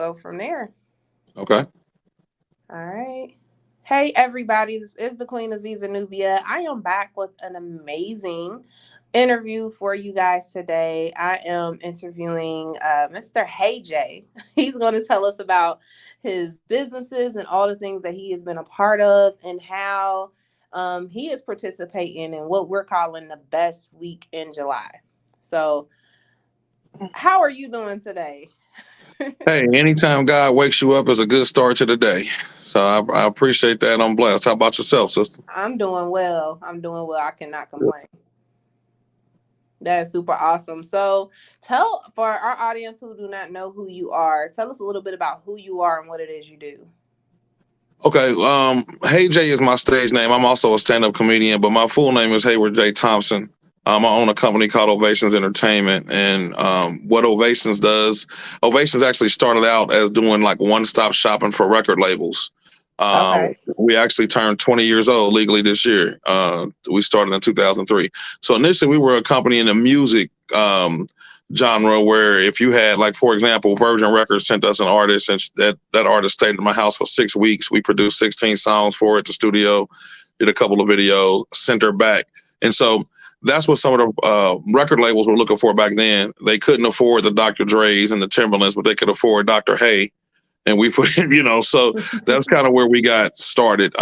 go from there. Okay. All right. Hey, everybody. This is the Queen Aziza Nubia. I am back with an amazing interview for you guys today. I am interviewing Mr. Hey J. He's going to tell us about his businesses and all the things that he has been a part of and how he is participating in what we're calling the best week in July. So, how are you doing today? Hey, anytime God wakes you up is a good start to the day. So I appreciate that. I'm blessed. How about yourself, sister? I'm doing well. I'm doing well. I cannot complain. That's super awesome. So, tell for our audience who do not know who you are, tell us a little bit about who you are and what it is you do. Okay. Hey Jay is my stage name. I'm also a stand-up comedian, but my full name is Hayward J Thompson. I own a company called Ovations Entertainment, and what Ovations does, Ovations actually started out as doing like one-stop shopping for record labels. Okay. We actually turned 20 years old legally this year. We started in 2003. So initially, we were a company in the music genre where if you had, like, for example, Virgin Records sent us an artist, and that artist stayed in my house for 6 weeks. We produced 16 songs for it, the studio, did a couple of videos, sent her back. And so that's what some of the record labels were looking for back then. They couldn't afford the Dr. Dre's and the Timberlands, but they could afford Dr. Hay. And we put, so that's kind of where we got started.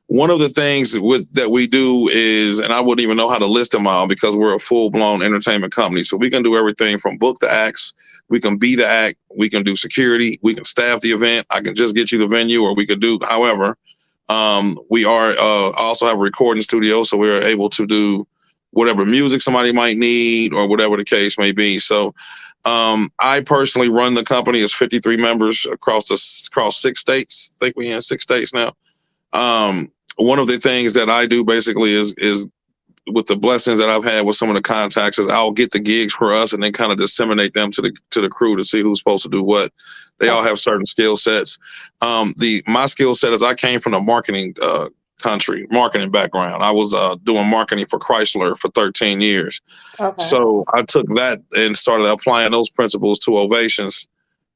One of the things that we do is, and I wouldn't even know how to list them all because we're a full blown entertainment company. So we can do everything from book the acts, we can be the act, we can do security, we can staff the event. I can just get you the venue, or we could do, however, we are also have a recording studio, so we're able to do whatever music somebody might need or whatever the case may be. So I personally run the company. It's 53 members across 6 states. I think we're in 6 states now. One of the things that I do basically is with the blessings that I've had with some of the contacts is I'll get the gigs for us and then kind of disseminate them to the crew to see who's supposed to do what. They all have certain skill sets. My skill set is I came from the marketing background. I was doing marketing for Chrysler for 13 years. Okay. So I took that and started applying those principles to Ovations,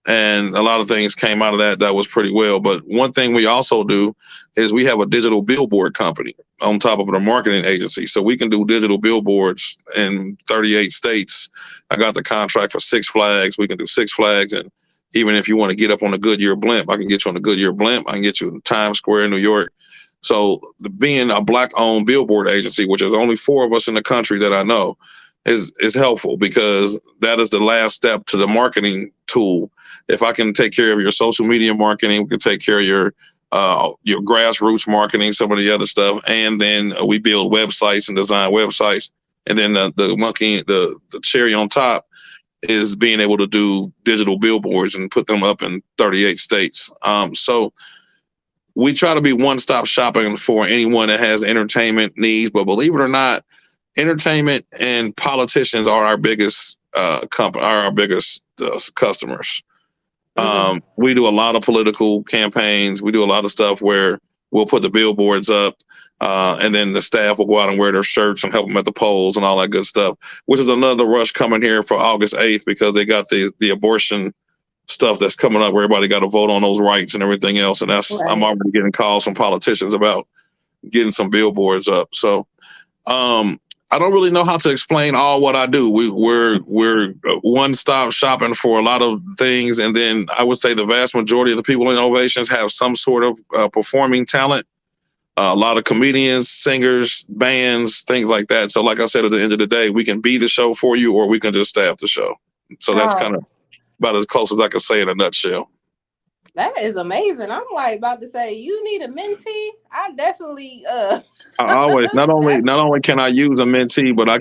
and a lot of things came out of that was pretty well. But one thing we also do is we have a digital billboard company on top of the marketing agency, so we can do digital billboards in 38 states. I got the contract for Six Flags. We can do Six Flags, and even if you want to get up on the Goodyear blimp, I can get you on the Goodyear blimp. I can get you in Times Square, New York. So being a black-owned billboard agency, which is only 4 of us in the country that I know, is helpful because that is the last step to the marketing tool. If I can take care of your social media marketing, we can take care of your grassroots marketing, some of the other stuff, and then we build websites and design websites. And then the cherry on top is being able to do digital billboards and put them up in 38 states. So we try to be one-stop shopping for anyone that has entertainment needs. But believe it or not, entertainment and politicians are our biggest customers. We do a lot of political campaigns. We do a lot of stuff where we'll put the billboards up, and then the staff will go out and wear their shirts and help them at the polls and all that good stuff, which is another rush coming here for August 8th because they got the abortion stuff that's coming up where everybody got to vote on those rights and everything else. And I'm already getting calls from politicians about getting some billboards up. So I don't really know how to explain all what I do. We're one-stop shopping for a lot of things, and then I would say the vast majority of the people in Ovations have some sort of performing talent. A lot of comedians, singers, bands, things like that. So, like I said, at the end of the day, we can be the show for you, or we can just staff the show. So that's kind of about as close as I can say in a nutshell. That is amazing. I'm like about to say, you need a mentee. I definitely I always not only can I use a mentee, but I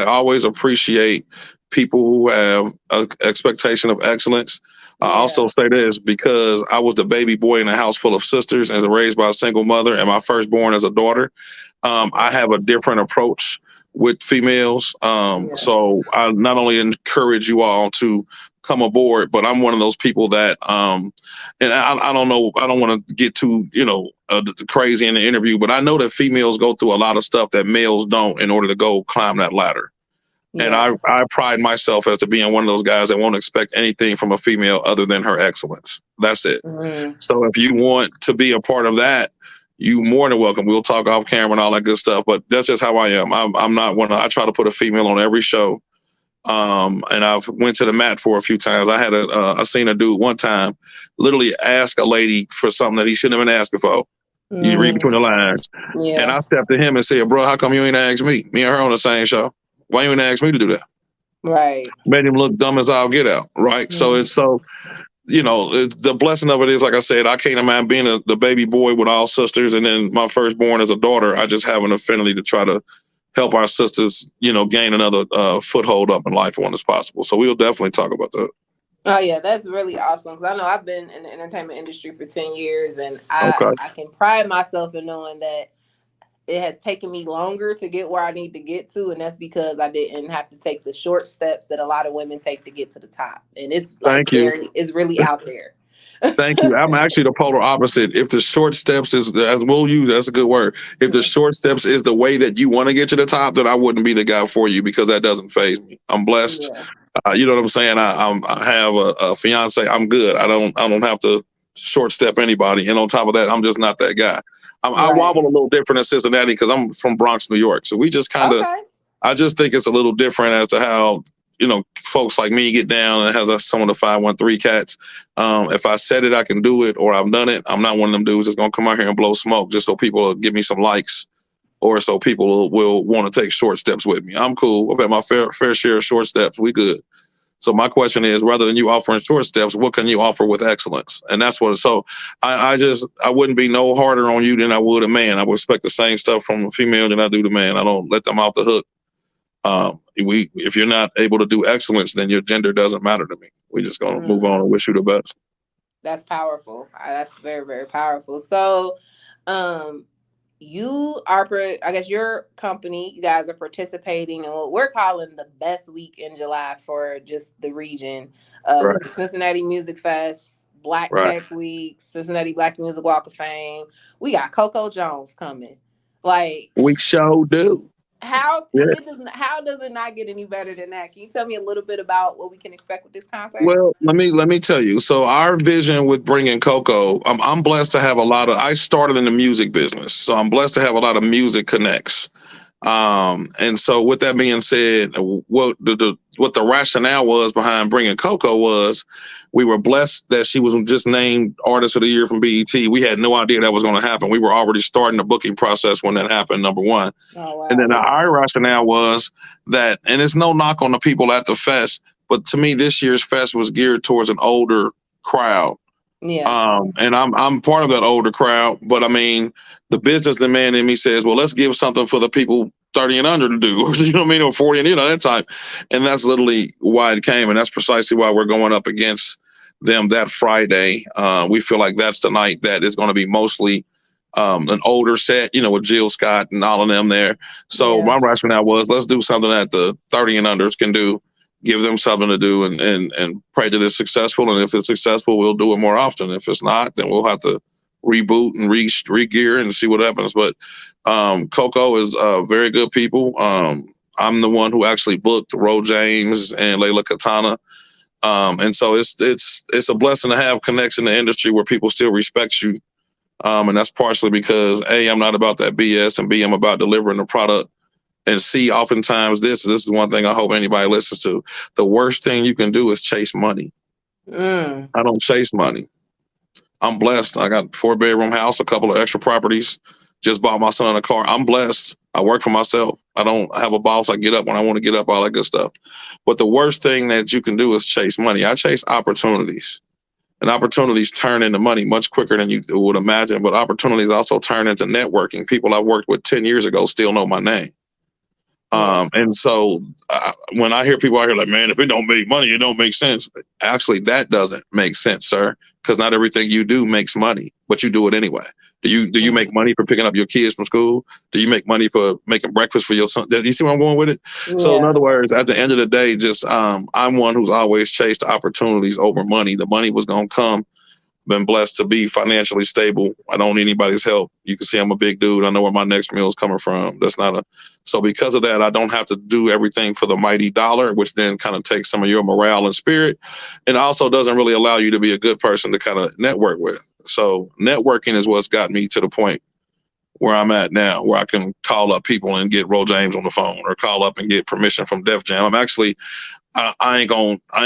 always appreciate people who have an expectation of excellence. I also say this because I was the baby boy in a house full of sisters and raised by a single mother, and my firstborn as a daughter. I have a different approach with females. So I not only encourage you all to come aboard, but I'm one of those people that, and I don't know, I don't want to get too, crazy in the interview, but I know that females go through a lot of stuff that males don't in order to go climb that ladder. And Yeah. I pride myself as to being one of those guys that won't expect anything from a female other than her excellence. That's it. Mm. So if you want to be a part of that, you more than welcome. We'll talk off camera and all that good stuff. But that's just how I am. I'm not one. I try to put a female on every show. And I've went to the mat for a few times. I seen a dude one time literally ask a lady for something that he shouldn't have been asking for. You read Mm. between the lines. And Yeah. I stepped to him and said, "Bro, how come you ain't asked me? Me and her on the same show. Why you ain't asked me to do that?" Right. Made him look dumb as I'll get out. Right. So Mm. it's so the blessing of it is, like I said, I can't imagine being the baby boy with all sisters, and then my firstborn as a daughter. I just have an affinity to try to help our sisters, gain another foothold up in life when it's possible. So we'll definitely talk about that. Oh yeah, that's really awesome. Because I know I've been in the entertainment industry for 10 years, and Okay. I can pride myself in knowing that it has taken me longer to get where I need to get to, and that's because I didn't have to take the short steps that a lot of women take to get to the top. And it's like Thank you. it's really out there. Thank you. I'm actually the polar opposite. If the short steps is, as we'll use, that's a good word. If the short steps is the way that you want to get to the top, then I wouldn't be the guy for you because that doesn't phase me. I'm blessed. Yeah. You know what I'm saying? I have a fiance. I'm good. I don't have to short step anybody. And on top of that, I'm just not that guy. I Right. wobble a little different in Cincinnati because I'm from Bronx, New York. So we just kind of, Okay. I just think it's a little different as to how folks like me get down and has some of the 513 cats. If I said it, I can do it, or I've done it. I'm not one of them dudes that's gonna come out here and blow smoke just so people will give me some likes, or so people will want to take short steps with me. I'm cool. I've had my fair share of short steps. We good. So my question is, rather than you offering short steps, what can you offer with excellence? And that's what. So I wouldn't be no harder on you than I would a man. I would expect the same stuff from a female than I do the man. I don't let them off the hook. If you're not able to do excellence, then your gender doesn't matter to me. We just gonna move Mm. on and wish you the best. That's powerful. That's very, very powerful. So, um, you are, I guess your company, you guys are participating in what we're calling the best week in July for just the region, with Right, the Cincinnati Music Fest, Black right. Tech Week, Cincinnati Black Music Walk of Fame. We got Coco Jones coming. Like, We sure do. Yeah. how does it not get any better than that? Can you tell me a little bit about what we can expect with this concert? Well, let me tell you. So our vision with bringing Coco, I'm blessed to have a lot of. I started in the music business, so I'm blessed to have a lot of music connects. And so with that being said, what the rationale was behind bringing Coco was we were blessed that she was just named Artist of the Year from BET. We had no idea that was going to happen. We were already starting the booking process when that happened, number one. Oh And wow, then yeah, our rationale was that, and it's no knock on the people at the fest, but to me, this year's fest was geared towards an older crowd. yeah, And I'm part of that older crowd, but I mean, the businessman in me says, well, let's give something for the people 30 and under to do, or you know what I mean, or 40 and that type. And that's literally why it came, and that's precisely why we're going up against them that Friday. We feel like that's the night that is going to be mostly an older set, with Jill Scott and all of them there. So yeah. my rationale was let's do something that the 30 and unders can do, give them something to do, and pray that it's successful. And if it's successful, we'll do it more often. If it's not, then we'll have to reboot and re-gear and see what happens. But Coco is very good people. I'm the one who actually booked Ro James and Layla Katana. And so it's a blessing to have connects in the industry where people still respect you. And that's partially because A, I'm not about that BS, and B, I'm about delivering the product. And C, oftentimes this is one thing I hope anybody listens to. The worst thing you can do is chase money. Mm. I don't chase money. I'm blessed. I got 4-bedroom house, a couple of extra properties. Just bought my son a car. I'm blessed. I work for myself. I don't have a boss. I get up when I want to get up, all that good stuff. But the worst thing that you can do is chase money. I chase opportunities. And opportunities turn into money much quicker than you would imagine. But opportunities also turn into networking. People I worked with 10 years ago still know my name. Yeah. And so when I hear people out here like, man, if it don't make money, it don't make sense. Actually, that doesn't make sense, sir, because not everything you do makes money, but you do it anyway. Do you make Mm. money for picking up your kids from school? Do you make money for making breakfast for your son? Do you see where I'm going with it? So in Yeah. other words, at the end of the day, just I'm one who's always chased opportunities over money. The money was gonna come been blessed to be financially stable. I don't need anybody's help. You can see I'm a big dude. I know where my next meal is coming from. That's not a so because of that, I don't have to do everything for the mighty dollar, which then kind of takes some of your morale and spirit, and also doesn't really allow you to be a good person to kind of network with. So networking is what's got me to the point where I'm at now, where I can call up people and get Ro James on the phone, or call up and get permission from Def Jam. I'm actually I ain't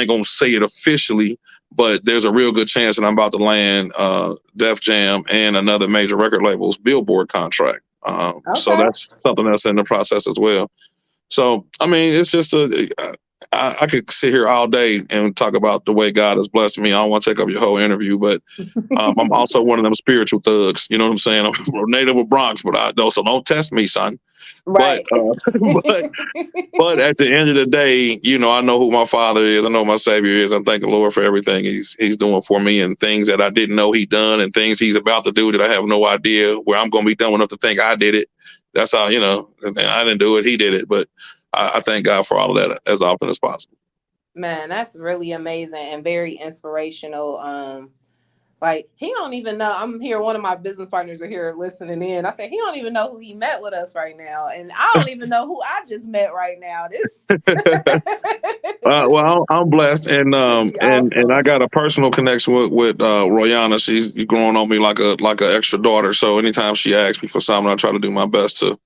gonna say it officially, but there's a real good chance that I'm about to land Def Jam and another major record label's Billboard contract. So Okay. that's something that's in the process as well. So I mean, it's just I could sit here all day and talk about the way God has blessed me. I don't want to take up your whole interview, but I'm also one of them spiritual thugs. You know what I'm saying? I'm a native of Bronx, but I don't. So don't test me, son. But Right. but but at the end of the day, you know, I know who my father is. I know my savior is. I thank the Lord for everything he's doing for me, and things that I didn't know he done, and things he's about to do that I have no idea where I'm going to be dumb enough to think I did it. That's how, you know, I didn't do it. He did it. But I thank God for all of that as often as possible. Man, that's really amazing and very inspirational. Like he don't even know. I'm here. One of my business partners are here listening in. I said he don't even know who he met with us right now, and I don't even know who I just met right now. This, Well, I'm blessed, and really and I awesome. got a personal connection with Royana. She's growing on me like an extra daughter. So anytime she asks me for something, I try to do my best to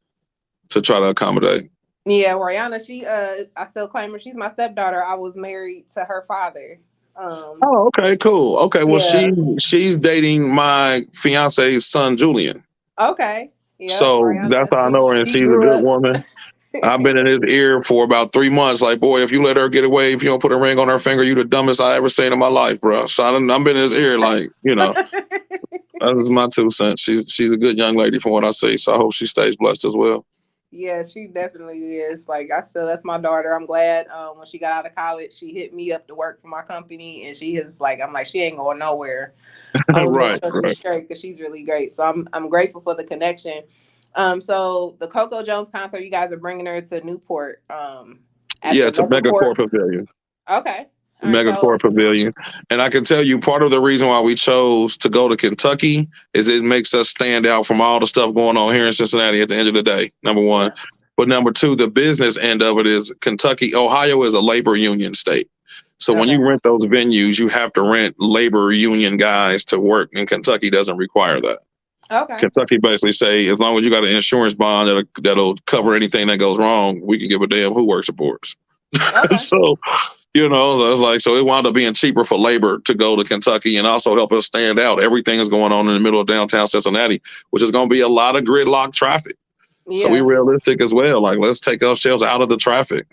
try to accommodate. Yeah, Rihanna. I still claim her. She's my stepdaughter. I was married to her father. Um, Oh, okay, cool. Okay, well, yeah. she's dating my fiance's son, Julian. Okay. Yep. So that's Rihanna. how I She know her, and she she's a grew good up. woman. I've been in his ear for about 3 months. Like, boy, if you let her get away, if you don't put a ring on her finger, you the dumbest I ever seen in my life, bro. So I've been in his ear, like, you know, that is my 2 cents. She's a good young lady from what I see. So I hope she stays blessed as well. Yeah, she definitely is. Like I still, that's my daughter. I'm glad when she got out of college, she hit me up to work for my company, and she is like, I'm like, she ain't going nowhere. I'm gonna make Right, sure she's right. straight because she's really great. So I'm grateful for the connection. So the Coco Jones concert, you guys are bringing her to Newport, at Yeah, the it's a megacore Megacorp. pavilion. Okay, all right. Megacore So Pavilion. And I can tell you part of the reason why we chose to go to Kentucky is it makes us stand out from all the stuff going on here in Cincinnati at the end of the day, number one. yeah, But number two, the business end of it is Kentucky, Ohio is a labor union state. So when okay, you rent those venues, you have to rent labor union guys to work, and Kentucky doesn't require that. okay, Kentucky basically say as long as you got an insurance bond that'll cover anything that goes wrong, we can give a damn who works for us. okay. So you know, it's like so it wound up being cheaper for labor to go to Kentucky and also help us stand out. Everything is going on in the middle of downtown Cincinnati, which is going to be a lot of gridlock traffic. So we Yeah, realistic as well. Like let's take ourselves out of the traffic.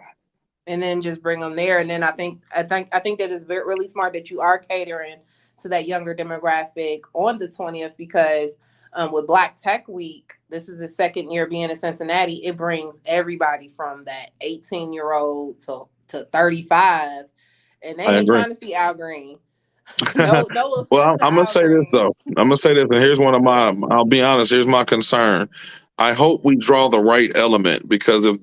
and then just bring them there. And then I think that is really smart that you are catering to that younger demographic on the 20th because with Black Tech Week, this is the second year being in Cincinnati. It brings everybody from that 18-year-old to 35, and they I ain't agree. trying to see Al Green. No Well, offense to I'm gonna Al say this Green. though. I'm gonna say this, and here's one of my. I'll be honest. Here's my concern. I hope we draw the right element because if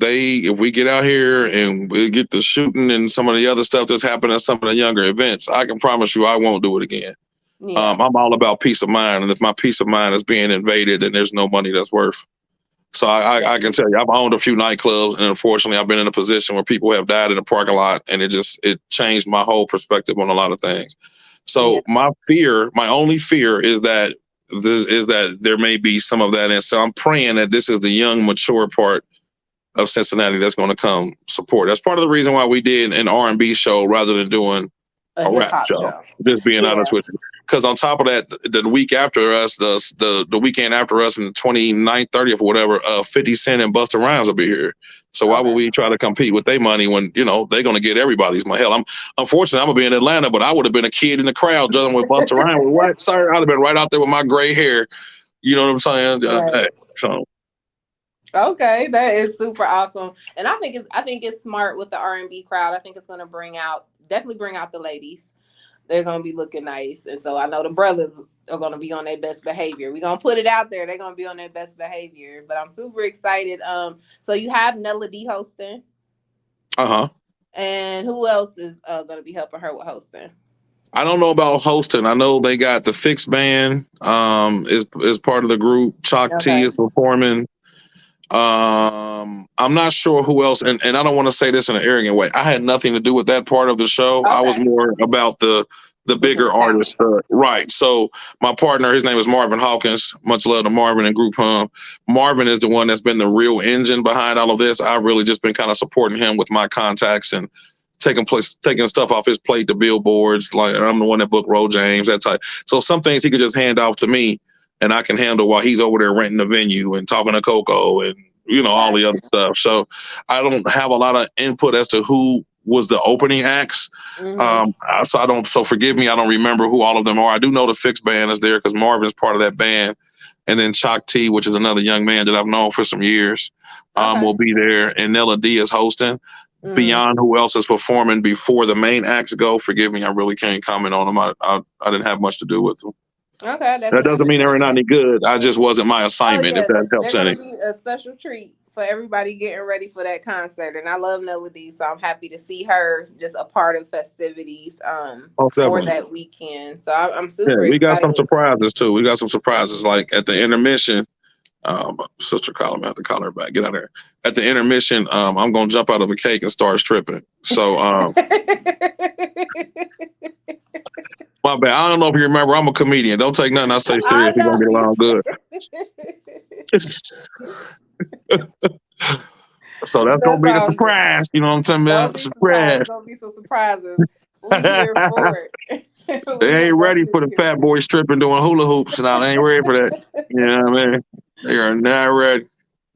we get out here and we get the shooting and some of the other stuff that's happening at some of the younger events, I can promise you I won't do it again. Yeah, I'm all about peace of mind, and if my peace of mind is being invaded, then there's no money that's worth. So I can tell you, I've owned a few nightclubs, and unfortunately, I've been in a position where people have died in the parking lot, and it changed my whole perspective on a lot of things. yeah. So my only fear is that there may be some of that, and so I'm praying that this is the young, mature part of Cincinnati that's going to come support. That's part of the reason why we did an R&B show rather than doing A a hip rap hop show. show. Just being honest Yeah. with you, because on top of that, the week after us, the weekend after us, in the 29th, 30th, or whatever, 50 Cent and Busta Rhymes will be here. So why would Okay. we try to compete with their money when you know they're going to get everybody's money? Hell, I'm unfortunately I'm gonna be in Atlanta, but I would have been a kid in the crowd juggling with Busta Rhymes. What, sir? I'd have been right out there with my gray hair. You know what I'm saying? Hey, Right. so Okay, that is super awesome, and I think it's smart with the R&B crowd. I think it's gonna definitely bring out the ladies. They're gonna be looking nice, and so I know the brothers are gonna be on their best behavior. We're gonna put it out there. They're gonna be on their best behavior, but I'm super excited. So you have Nella D hosting, uh huh. and who else is gonna be helping her with hosting? I don't know about hosting. I know they got the Fixed Band is part of the group. Chalk T Okay. is performing. I'm not sure who else, and I don't want to say this in an arrogant way. I had nothing to do with that part of the show. I was Okay. more about the Looking bigger for talent. artists, right? So my partner, his name is Marvin Hawkins. Much love to Marvin and Group Hum. Marvin is the one that's been the real engine behind all of this. I've really just been kind of supporting him with my contacts and taking stuff off his plate to billboards. Like I'm the one that booked Roll James, that type. So some things he could just hand off to me and I can handle while he's over there renting the venue and talking to Coco and all the other Gotcha. stuff. So I don't have a lot of input as to who was the opening acts. Mm-hmm. So I don't. So forgive me, I don't remember who all of them are. I do know the Fixed Band is there because Marvin's part of that band, and then Chalk T, which is another young man that I've known for some years, Okay. will be there, and Nella D is hosting. Mm-hmm. Beyond who else is performing before the main acts go, forgive me, I really can't comment on them. I didn't have much to do with them. Okay, I That definitely doesn't mean they're not understand. any good. I just wasn't my Oh assignment, if yeah, that helps they're gonna any. be a special treat for everybody getting ready for that concert. And I love Melody, so I'm happy to see her just a part of festivities Most for definitely. that weekend. So I'm Yeah, super we got some excited. surprises too. We got some surprises like at the intermission. Sister call him, I have to call her back. Get out of there. At the intermission, I'm gonna jump out of a cake and start stripping. So my bad. I don't know if you remember, I'm a comedian. Don't take nothing I say serious. I We're gonna know get you along good. So that's gonna that's be the all good. surprise. You know what I'm talking Don't about? be surprised. Surprise. Don't be so surprises. We here for it. We They are ain't ready for definitely the here fat for boy stripping doing hula hoops and I ain't ready for that. You know what I mean? They are not ready.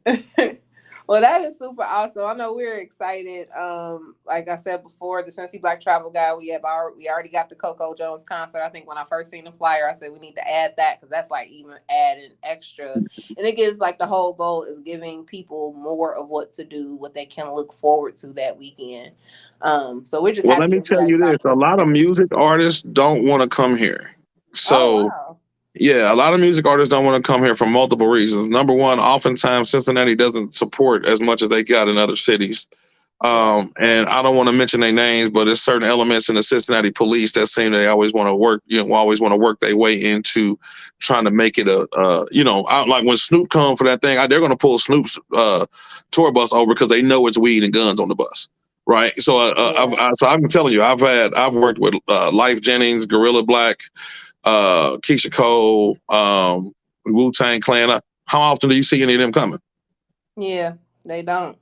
it. Well, that is super awesome. I know we're excited. Like I said before, the Cincy Black Travel Guy, we already got the Coco Jones concert. I think when I first seen the flyer, I said we need to add that because that's like even adding extra, and it gives like the whole goal is giving people more of what to do, what they can look forward to that weekend. So we're just Well, let happy me that you tell guys you this: got a the lot of investment. music artists don't want to come here. Oh So wow. yeah, a lot of music artists don't want to come here for multiple reasons. Number one, oftentimes Cincinnati doesn't support as much as they got in other cities. Yeah. And I don't want to mention their names, but there's certain elements in the Cincinnati police that seem they always want to work, always want to work their way into trying to make it like when Snoop come for that thing, they're going to pull Snoop's tour bus over because they know it's weed and guns on the bus, right? So, Yeah. so I'm telling you, I've worked with Life Jennings, Gorilla Black, Keisha Cole, Wu Tang Clan. How often do you see any of them coming? Yeah. They don't.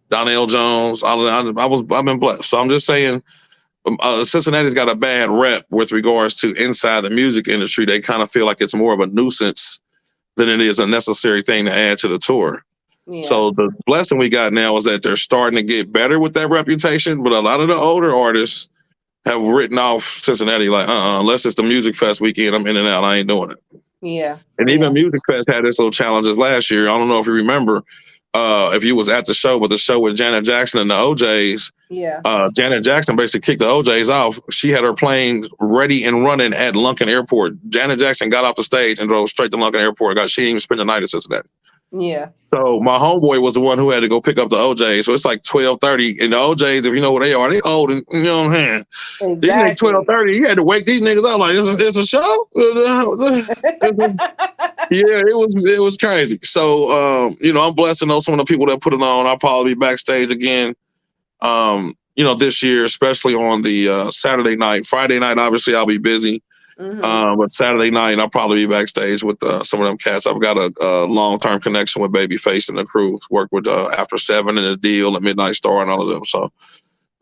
Donnell Jones. I've been blessed. So I'm just saying, Cincinnati's got a bad rep with regards to inside the music industry. They kind of feel like it's more of a nuisance than it is a necessary thing to add to the tour. Yeah. So the blessing we got now is that they're starting to get better with that reputation. But a lot of the older artists have written off Cincinnati like, unless it's the music fest weekend, I'm in and out. I ain't doing it. Yeah. And even Yeah. Music Fest had its little challenges last year. I don't know if you remember, if you was at the show, but the show with Janet Jackson and the OJs, Yeah. Janet Jackson basically kicked the OJs off. She had her plane ready and running at Lunken Airport. Janet Jackson got off the stage and drove straight to Lunken Airport. She didn't even spend the night in Cincinnati. Yeah. So my homeboy was the one who had to go pick up the OJs. So it's like 12:30, and the OJs, if you know what they are, they old, and you know what I'm saying. These niggas Exactly. 12:30. You had to wake these niggas up like it's a show. Yeah, it was crazy. So I'm blessed to know some of the people that put it on. I'll probably be backstage again. This year, especially on the Saturday night. Friday night, obviously, I'll be busy. Hmm. But Saturday night, I'll probably be backstage with some of them cats. I've got a long-term connection with Babyface and the crew. Work with After Seven and the Deal and Midnight Star and all of them. So,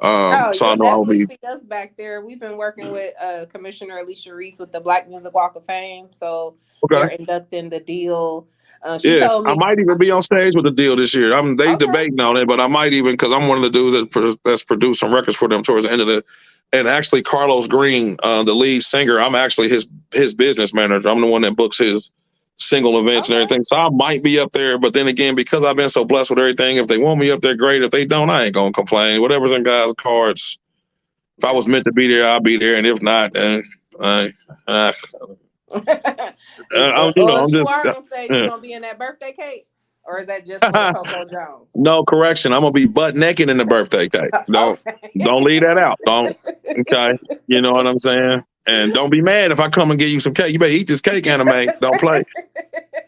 Oh, so I you'll know I'll definitely be. see us back there. We've been working with Commissioner Alicia Reese with the Black Music Walk of Fame. So they're Okay. inducting the deal. She Yeah, told I me, might even be on stage with the Deal this year. They okay, debating on it, but I might even because I'm one of the dudes that's produced some records for them towards the end of the. And actually, Carlos Green, the lead singer, I'm actually his business manager. I'm the one that books his single events and okay. everything. So I might be up there, but then again, because I've been so blessed with everything, if they want me up there, great. If they don't, I ain't gonna complain. Whatever's in God's cards. If I was That's meant to be there, I'll be there, and if not, then I, uh, if I'm you just. are on stage, you Uh, gonna be in that birthday cake, or is that just for the Coco Jones? No correction. I'm gonna be butt naked in the birthday cake. Don't Okay. leave that out. Don't. Okay. You know what I'm saying? And don't be mad if I come and give you some cake. You better eat this cake, anime. Don't play.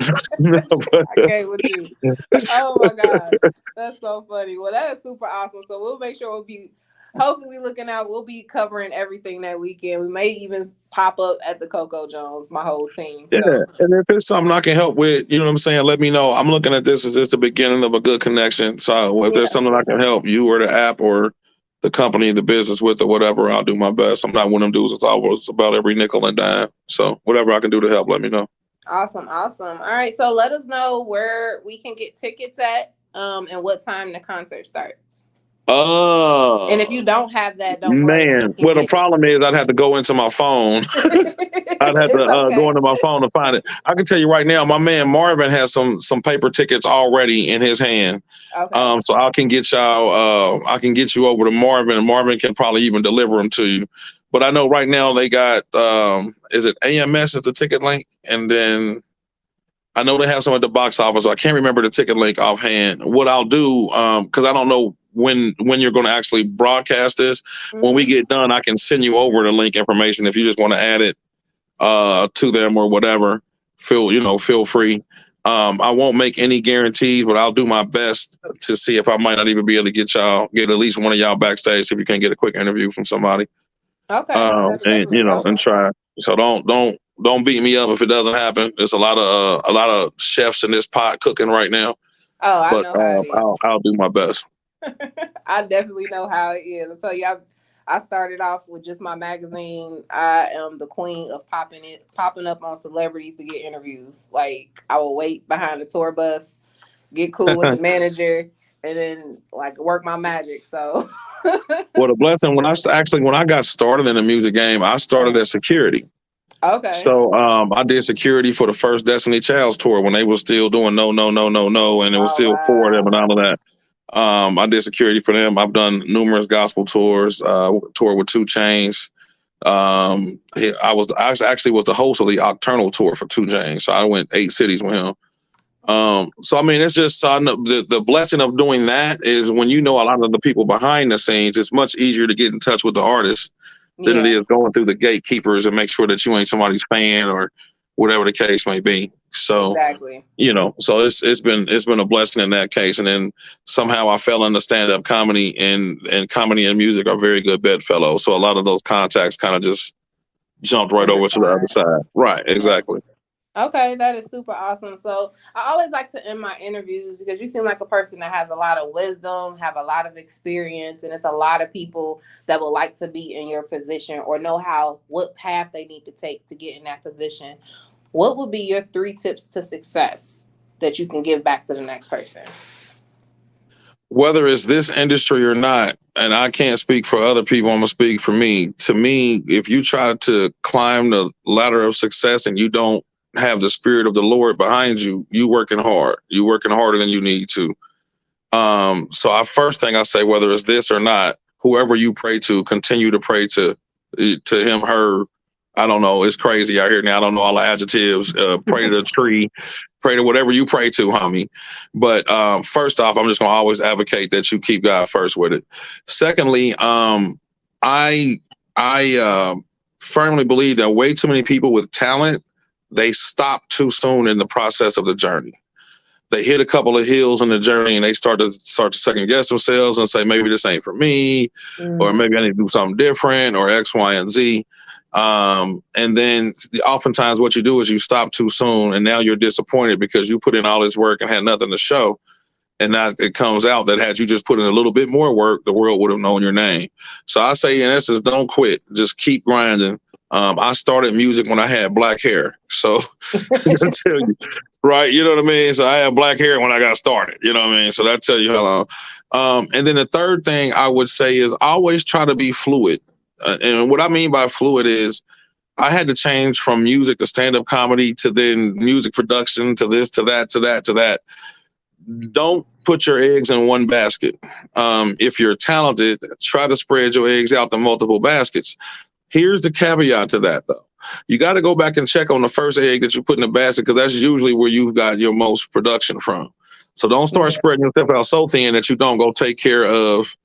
I can't with you. Oh my gosh. That's so funny. Well, that is super awesome. So we'll make sure we'll be hopefully looking out. We'll be covering everything that weekend. We may even pop up at the Coco Jones, my whole team. Yeah, So and if it's something I can help with, you know what I'm saying, let me know. I'm looking at this as just the beginning of a good connection. So if there's yeah. something I can help you or the app or the company, the business with or whatever, I'll do my best. I'm not one of them dudes that's always about every nickel and dime. So whatever I can do to help, let me know. Awesome, awesome. All right. So let us know where we can get tickets at, and what time the concert starts. And if Uh you don't have that, don't worry, we Man. can Well, the get it. problem is I'd have to go into my phone. I'd have to It's go okay. into my phone to find it. I can tell you right now, my man Marvin has some paper tickets already in his hand. Okay. So I can get y'all. I can get you over to Marvin, and Marvin can probably even deliver them to you. But I know right now they got. Is it AMS is the ticket link, and then I know they have some at the box office. I can't remember the ticket link offhand. What I'll do, because I don't know when you're going to actually broadcast this. When we Hmm. get done, I can send you over the link information if you just want to add it to them or whatever. Feel free. I won't make any guarantees, but I'll do my best to see if I might not even be able to get at least one of y'all backstage if you can get a quick interview from somebody. Okay. That'll And definitely help. and try. So don't beat me up if it doesn't happen. There's a lot of chefs in this pot cooking right now, Oh, I but know how it is. I'll do my best. I definitely know how it is. I tell you, I started off with just my magazine. I am the queen of popping up on celebrities to get interviews. Like I will wait behind the tour bus, get cool with the manager, and then like work my magic. So What a blessing! When I got started in the music game, I started as security. okay. So I did security for the first Destiny Child's tour when they were still doing no, no, no, no, no, and it was Oh still four of them and wow. all of that. I did security for them. I've done numerous gospel tours. Tour with Two Chains. I actually was the host of the Octurnal tour for Two Chains. So I went 8 cities with him. So I mean, it's just so I know the blessing of doing that is when you know a lot of the people behind the scenes. It's much easier to get in touch with the artists than it Yeah, is going through the gatekeepers and make sure that you ain't somebody's fan or whatever the case may be. So exactly. so it's been a blessing in that case. And then somehow I fell into stand up comedy, and comedy and music are very good bedfellows. So a lot of those contacts kind of just jumped right over to the other Intertwine. side. Right, Yeah. exactly. Okay, that is super awesome. So I always like to end my interviews because you seem like a person that has a lot of wisdom, have a lot of experience, and it's a lot of people that would like to be in your position or know what path they need to take to get in that position. What would be your 3 tips to success that you can give back to the next person? Whether it's this industry or not, and I can't speak for other people, I'm gonna speak for me. To me, if you try to climb the ladder of success and you don't have the spirit of the Lord behind you, you working hard. You working harder than you need to. So I first thing I say, whether it's this or not, whoever you pray to, continue to pray to him, her. I don't know. It's crazy out here now. I don't know all the adjectives. Pray to the tree, pray to whatever you pray to, homie. But first off, I'm just gonna always advocate that you keep God first with it. Secondly, I I firmly believe that way too many people with talent, they stop too soon in the process of the journey. They hit a couple of hills in the journey and they start to second guess themselves and say maybe this ain't for me, or Mm, maybe I need to do something different, or X, Y, and Z. And then oftentimes what you do is you stop too soon, and now you're disappointed because you put in all this work and had nothing to show. And now it comes out that had you just put in a little bit more work, the world would have known your name. So I say, in essence, don't quit. Just keep grinding. I started music when I had black hair. So I tell you, right? You know what I mean? So I had black hair when I got started. You know what I mean? So that tell you how long. And then the third thing I would say is always try to be fluid. And what I mean by fluid is I had to change from music to stand up comedy to then music production to this to that to that to that. Don't put your eggs in one basket. If you're talented, try to spread your eggs out to multiple baskets. Here's the caveat to that, though. You got to go back and check on the first egg that you put in the basket because that's usually where you've got your most production from. So don't start yeah, spreading yourself out so thin that you don't go take care of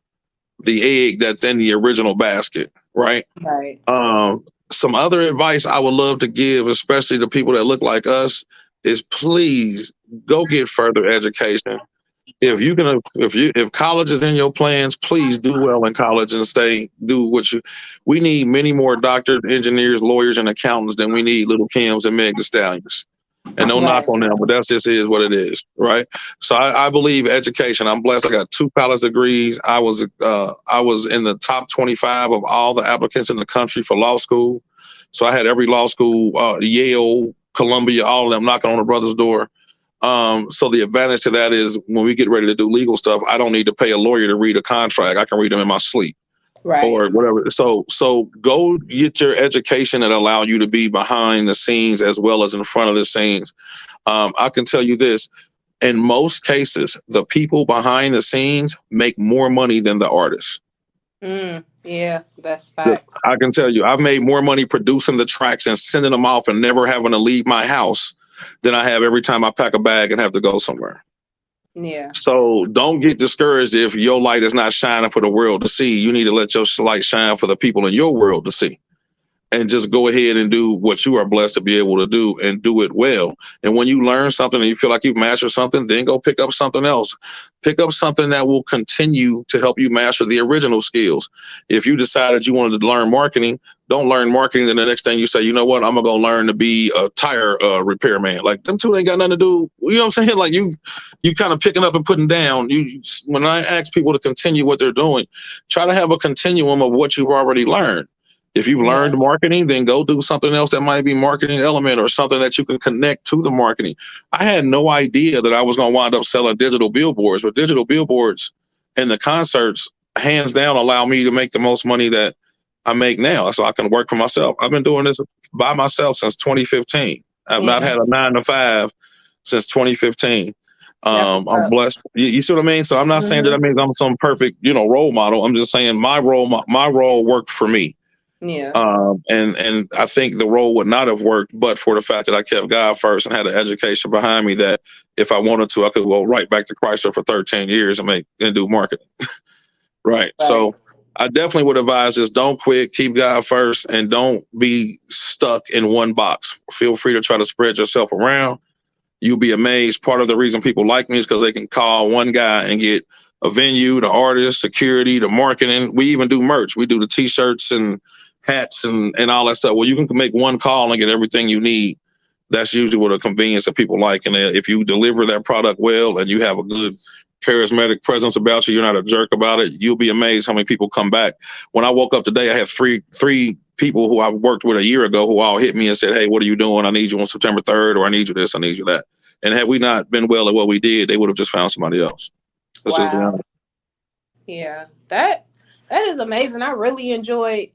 the egg that's in the original basket, right? right. Um, some other advice I would love to give, especially to people that look like us, is please go get further education. If you can, if college is in your plans, please do well in college and stay do what you. We need many more doctors, engineers, lawyers, and accountants than we need little Kims and Meg the Stallions. And no knock Right. on them, but that's just is what it is, right? So I believe education. I'm blessed. I got two college degrees. I was in the top 25 of all the applicants in the country for law school. So I had every law school, Yale, Columbia, all of them knocking on the brother's door. So the advantage to that is when we get ready to do legal stuff, I don't need to pay a lawyer to read a contract. I can read them in my sleep Right. or whatever. So go get your education that allow you to be behind the scenes as well as in front of the scenes. I can tell you this: in most cases, the people behind the scenes make more money than the artists. Yeah, that's facts. I can tell you, I've made more money producing the tracks and sending them off and never having to leave my house than I have every time I pack a bag and have to go somewhere. Yeah. So don't get discouraged if your light is not shining for the world to see. You need to let your light shine for the people in your world to see, and just go ahead and do what you are blessed to be able to do and do it well. And when you learn something and you feel like you've mastered something, then go pick up something else. Pick up something that will continue to help you master the original skills. If you decided you wanted to learn marketing, don't learn marketing. Then the next thing you say, you know what, I'm gonna go learn to be a tire repairman. Like them two ain't got nothing to do. You know what I'm saying? Like you kind of picking up and putting down. When I ask people to continue what they're doing, try to have a continuum of what you've already learned. If you've Yeah. learned marketing, then go do something else that might be marketing element or something that you can connect to the marketing. I had no idea that I was going to wind up selling digital billboards, but digital billboards and the concerts, hands down, allow me to make the most money that I make now. So I can work for myself. I've been doing this by myself since 2015. I've not Yeah. had a 9 to 5 since 2015. That's what's I'm up. blessed. You see what I mean? So I'm not saying that Hmm. that means I'm some perfect, role model. I'm just saying my role worked for me. Yeah. And I think the role would not have worked, but for the fact that I kept God first and had an education behind me that if I wanted to, I could go right back to Chrysler for 13 years and do marketing. Right. Right. So I definitely would advise this: don't quit, keep God first, and don't be stuck in one box. Feel free to try to spread yourself around. You'll be amazed. Part of the reason people like me is because they can call one guy and get a venue, the artist, security, the marketing. We even do merch. We do the t-shirts and hats and all that stuff. Well, you can make one call and get everything you need. That's usually what a convenience that people like. And if you deliver that product well and you have a good charismatic presence about you, you're not a jerk about it, you'll be amazed how many people come back. When I woke up today, I had three people who I worked with a year ago who all hit me and said, "Hey, what are you doing? I need you on September 3rd, or I need you this, I need you that." And had we not been well at what we did, they would have just found somebody else. Let's just be Wow. honest. Yeah. That is amazing. I really enjoyed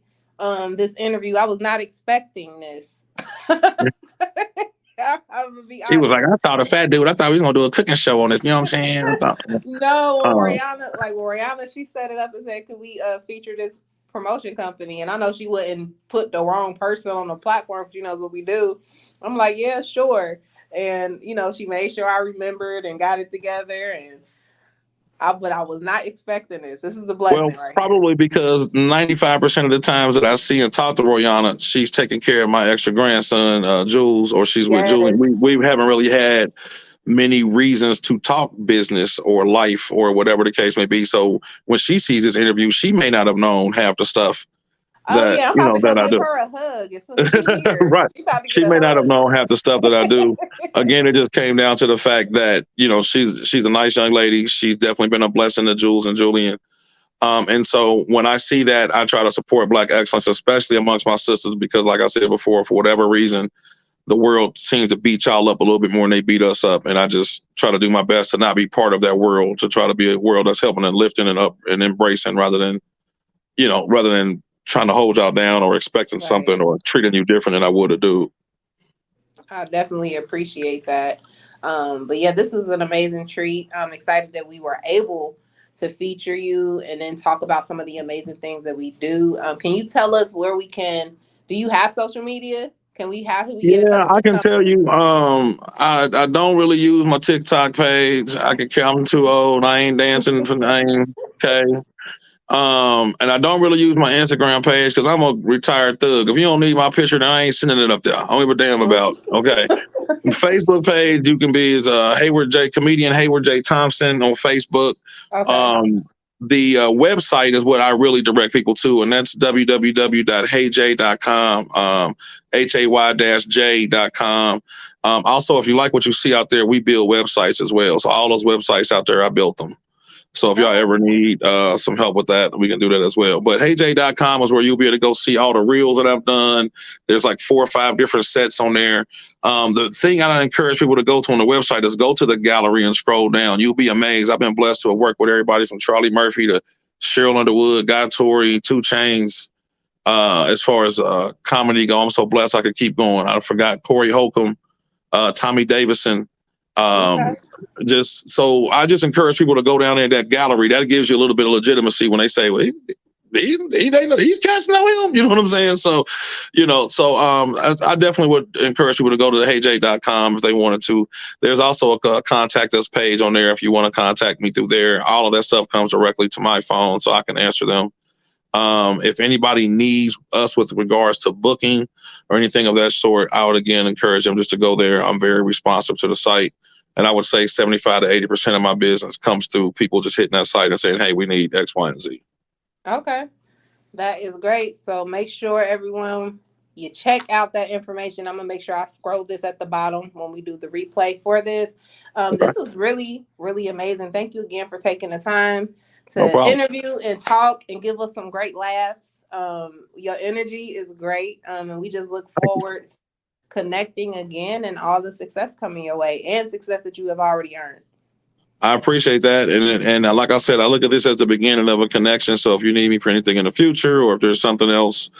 this interview. I was not expecting this. I'm gonna be She was honest. like, "I thought a fat dude. I thought we was gonna do a cooking show on this." You know what I'm saying? I thought, No, uh, Rihanna, she set it up and said, "Could we feature this promotion company?" And I know she wouldn't put the wrong person on the platform. She knows what we do. I'm like, yeah, sure. And she made sure I remembered and got it together. And but I was not expecting this. This is a well, blessing right here. probably because 95% of the times that I see and talk to Royana, she's taking care of my extra grandson, Jules, or she's with Julian. Yes. We haven't really had many reasons to talk business or life or whatever the case may be. So when she sees this interview, she may not have known half the stuff Oh yeah, I'm about to go that I give do. her a hug as soon as she here. Right. She about to get She a may not have hug. known half the stuff that I do. Again, it just came down to the fact that, she's a nice young lady. She's definitely been a blessing to Jules and Julian. And so when I see that, I try to support Black excellence, especially amongst my sisters, because like I said before, for whatever reason, the world seems to beat y'all up a little bit more than they beat us up. And I just try to do my best to not be part of that world, to try to be a world that's helping and lifting and up and embracing rather than trying to hold y'all down or expecting Right. something or treating you different than I would have do. I definitely appreciate that. But yeah, this is an amazing treat. I'm excited that we were able to feature you and then talk about some of the amazing things that we do. Can you tell us where we can? Do you have social media? How can we get in touch Yeah, with I your can tell company? you, I don't really use my TikTok page. I can count I'm too old. I ain't dancing for name. Okay. And I don't really use my Instagram page because I'm a retired thug. If you don't need my picture, then I ain't sending it up there. I don't give a damn about. Okay. Facebook page you can be is Hayward J comedian Hayward J Thompson on Facebook. Okay. Um, the website is what I really direct people to, and that's www.heyj.com, hay-j.com. Also, if you like what you see out there, we build websites as well. So all those websites out there, I built them. So if y'all Okay. ever need some help with that, we can do that as well. But heyj.com is where you'll be able to go see all the reels that I've done. There's like 4 or 5 different sets on there. The thing I encourage people to go to on the website is go to the gallery and scroll down. You'll be amazed. I've been blessed to have worked with everybody from Charlie Murphy to Cheryl Underwood, Guy Torrey, Two Chains. As far as comedy go, I'm so blessed I could keep going. I forgot Corey Holcomb, Tommy Davidson. Okay. Um, just so I just encourage people to go down there in that gallery. That gives you a little bit of legitimacy when they say, "Well, he's casting out him." You know what I'm saying? So, I definitely would encourage people to go to the heyj.com if they wanted to. There's also a contact us page on there if you want to contact me through there. All of that stuff comes directly to my phone, so I can answer them. If anybody needs us with regards to booking or anything of that sort, I would again encourage them just to go there. I'm very responsive to the site. And I would say 75 to 80% of my business comes through people just hitting that site and saying, hey, we need X, Y, and Z. Okay. That is great. So make sure everyone you check out that information. I'm gonna make sure I scroll this at the bottom when we do the replay for this. Okay. This was really, really amazing. Thank you again for taking the time No to problem. interview and talk and give us some great laughs. Your energy is great, and we just look forward to connecting again and all the success coming your way and success that you have already earned. I appreciate that. And like I said, I look at this as the beginning of a connection. So if you need me for anything in the future or if there's something else,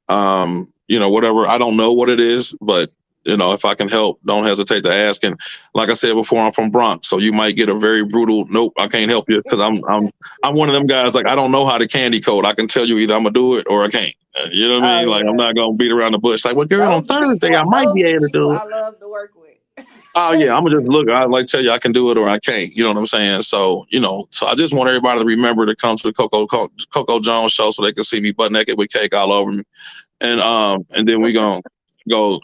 whatever, I don't know what it is, but if I can help, don't hesitate to ask. And like I said before, I'm from Bronx, so you might get a very brutal nope, I can't help you because I'm one of them guys like I don't know how to candy code. I can tell you either I'm gonna do it or I can't. You know what I Oh mean? Like I'm yeah, not gonna beat around the bush. Like, well, girl, on Thursday I might those be are the able to people do it. I love to work with. Oh yeah, I'm gonna just look. I like tell you I can do it or I can't. You know what I'm saying? So so I just want everybody to remember to come to the Coco Jones show so they can see me butt naked with cake all over me, and then we gonna go.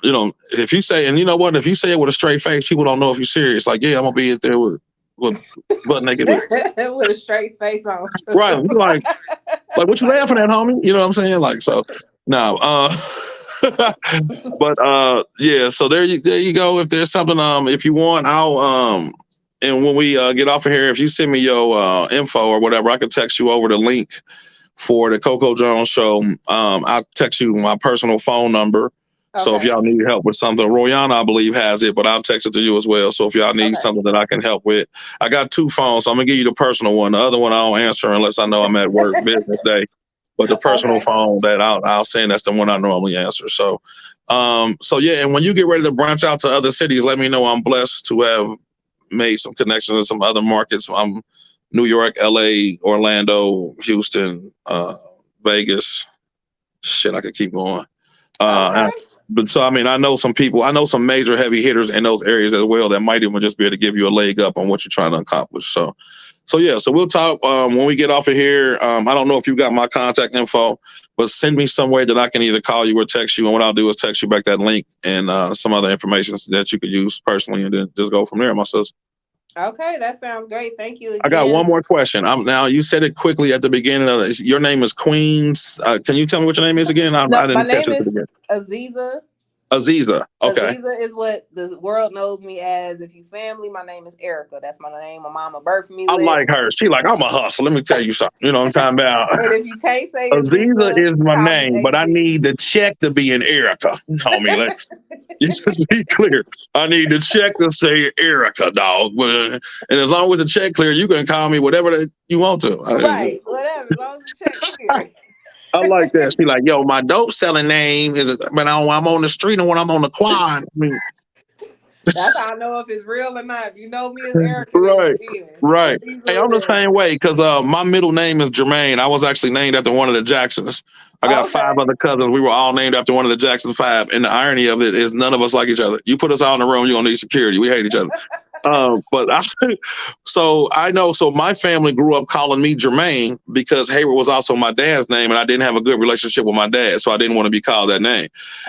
If you say, and you know what, if you say it with a straight face, people don't know if you're serious. Like, yeah, I'm gonna be there with butt naked with With a straight face on. right. You like what you laughing at, homie? You know what I'm saying? Like so. Now, but yeah, so there you go. If there's something if you want, I'll and when we get off of here, if you send me your info or whatever, I can text you over the link for the Coco Jones show. I'll text you my personal phone number. So if Okay. y'all need help with something, Royana, I believe, has it, but I'll text it to you as well. So if y'all need Okay. something that I can help with, I got 2 phones. So I'm gonna give you the personal one. The other one I don't answer unless I know I'm at work business day. But the personal Okay. phone that I'll send, that's the one I normally answer. So yeah, and when you get ready to branch out to other cities, let me know. I'm blessed to have made some connections in some other markets. I'm New York, LA, Orlando, Houston, Vegas. Shit, I could keep going. Okay. But so I mean, I know some people, I know some major heavy hitters in those areas as well that might even just be able to give you a leg up on what you're trying to accomplish. So yeah, so we'll talk when we get off of here. I don't know if you got my contact info, but send me some way that I can either call you or text you. And what I'll do is text you back that link and some other information that you could use personally, and then just go from there, my sister. Okay. That sounds great. Thank you I got one again. more question. Now you said it quickly at the beginning of this. Your name is Queens. Can you tell me what your name is again? No, I my didn't catch name it at is the beginning. Aziza. Aziza. Okay. Aziza is what the world knows me as. If you family, my name is Erica. That's my name my mama birthed me I with. like her. She like, I'm a hustler. Let me tell you something. You know what I'm talking about? And if you can't say Aziza Aziza, is my call me name, but I AZ. need the check to be in Erica. Homie, let's just be clear. I need the check to say Erica, dog. And as long as the check clear, you can call me whatever that you want to. Right. Whatever. As long as the check clear. I like that. She like, yo, my dope selling name is, when I'm on the street and when I'm on the quad. I mean, That's how I know if it's real or not. If you know me as Erica, then right, it's in. right. Hey, Aziza is I'm the same Erica. way because my middle name is Jermaine. I was actually named after one of the Jacksons. I got 5 other Okay. cousins. We were all named after one of the Jackson 5. And the irony of it is none of us like each other. You put us all in a room, you're gonna need security. We hate each other. But so I know. So my family grew up calling me Jermaine because Hayward was also my dad's name, and I didn't have a good relationship with my dad, so I didn't want to be called that name.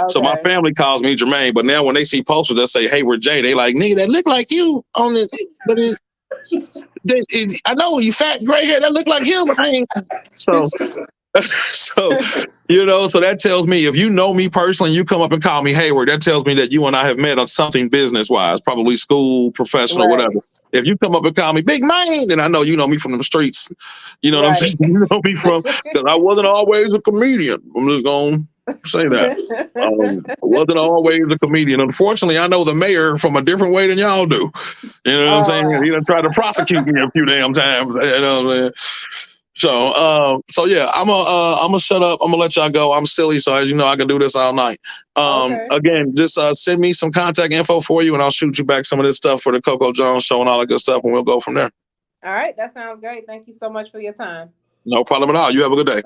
So my Okay. family calls me Jermaine. But now when they see posters that say Hayward J, they like, nigga, that look like you on it, but I know you fat gray hair that look like him, but I ain't. So so so that tells me if you know me personally, you come up and call me Hayward, that tells me that you and I have met on something business wise, probably school, professional, whatever. Right. If you come up and call me Big Man, then I know you know me from the streets. You know what I'm saying? Right. You know me from because I wasn't always a comedian. I'm just gonna say that. I wasn't always a comedian. Unfortunately, I know the mayor from a different way than y'all do. You know what I'm saying? Oh, He done tried to prosecute me a few damn times. You know what I'm saying? So yeah, I'm gonna shut up. I'm gonna let y'all go. I'm silly, so as you know, I can do this all night. okay. Again, just send me some contact info for you, and I'll shoot you back some of this stuff for the Coco Jones show and all that good stuff, and we'll go from there. All right. That sounds great. Thank you so much for your time. No problem at all. You have a good day.